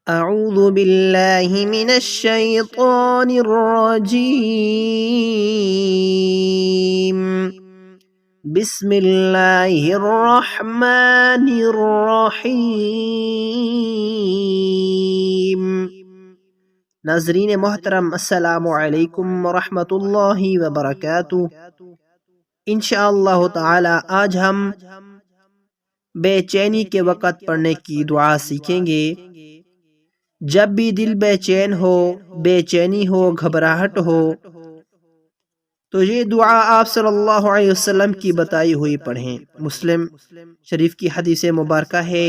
اعوذ باللہ من الشیطان الرجیم بسم اللہ الرحمن الرحیم۔ ناظرین محترم، السلام علیکم ورحمۃ اللہ وبرکاتہ۔ انشاءاللہ تعالی آج ہم بے چینی کے وقت پڑھنے کی دعا سیکھیں گے۔ جب بھی دل بے چین ہو، بے چینی ہو، گھبراہٹ ہو، تو یہ دعا آپ صلی اللہ علیہ وسلم کی بتائی ہوئی پڑھیں۔ مسلم شریف کی حدیث مبارکہ ہے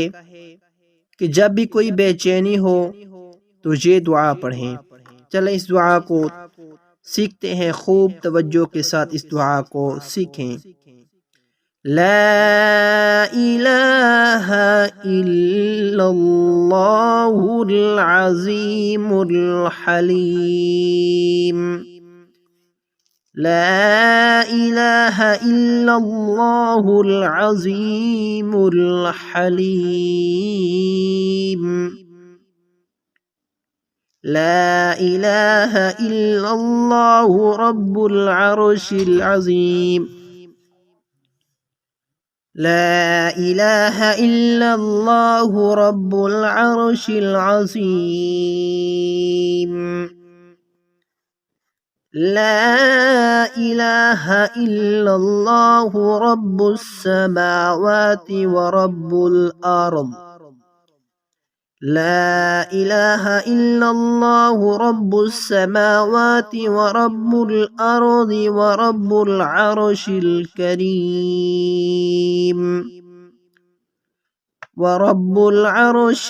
کہ جب بھی کوئی بے چینی ہو تو یہ دعا پڑھیں۔ چلیں اس دعا کو سیکھتے ہیں، خوب توجہ کے ساتھ اس دعا کو سیکھیں۔ لا الہ الا اللہ العظیم الحلیم۔ لا الہ الا اللہ العظیم الحلیم۔ لا الہ الا اللہ رب العرش العظیم۔ لا الہ الا اللہ رب العرش العظیم۔ لا الہ الا اللہ رب السماوات ورب الارض۔ لا الہ الا اللہ رب السماوات ورب الارض ورب العرش الکریم۔ ورب العرش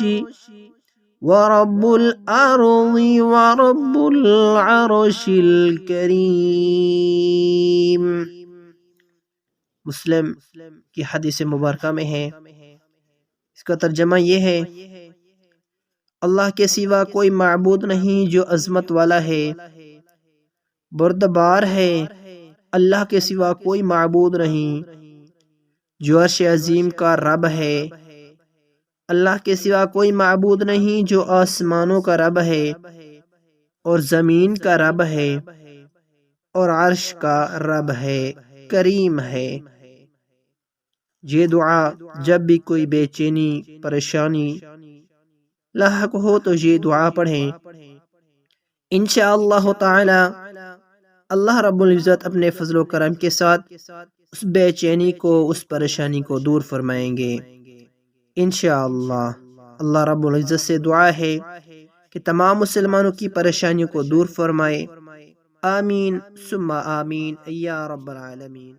ورب الارض ورب العرش الکریم۔ مسلم کی حدیث مبارکہ میں ہے، اس کا ترجمہ یہ ہے: اللہ کے سوا کوئی معبود نہیں جو عظمت والا ہے، بردبار ہے۔ اللہ کے سوا کوئی معبود نہیں جو عرش عظیم کا رب ہے۔ اللہ کے سوا کوئی معبود نہیں جو آسمانوں کا رب ہے اور زمین کا رب ہے اور عرش کا رب ہے، کریم ہے۔ یہ دعا جب بھی کوئی بے چینی، پریشانی لاحق ہو تو یہ دعا پڑھیں۔ انشاءاللہ تعالی اللہ رب العزت اپنے فضل و کرم کے ساتھ اس بے چینی کو، اس پریشانی کو دور فرمائیں گے انشاءاللہ۔ اللہ رب العزت سے دعا ہے کہ تمام مسلمانوں کی پریشانیوں کو دور فرمائے۔ آمین ثم آمین یا رب العالمین۔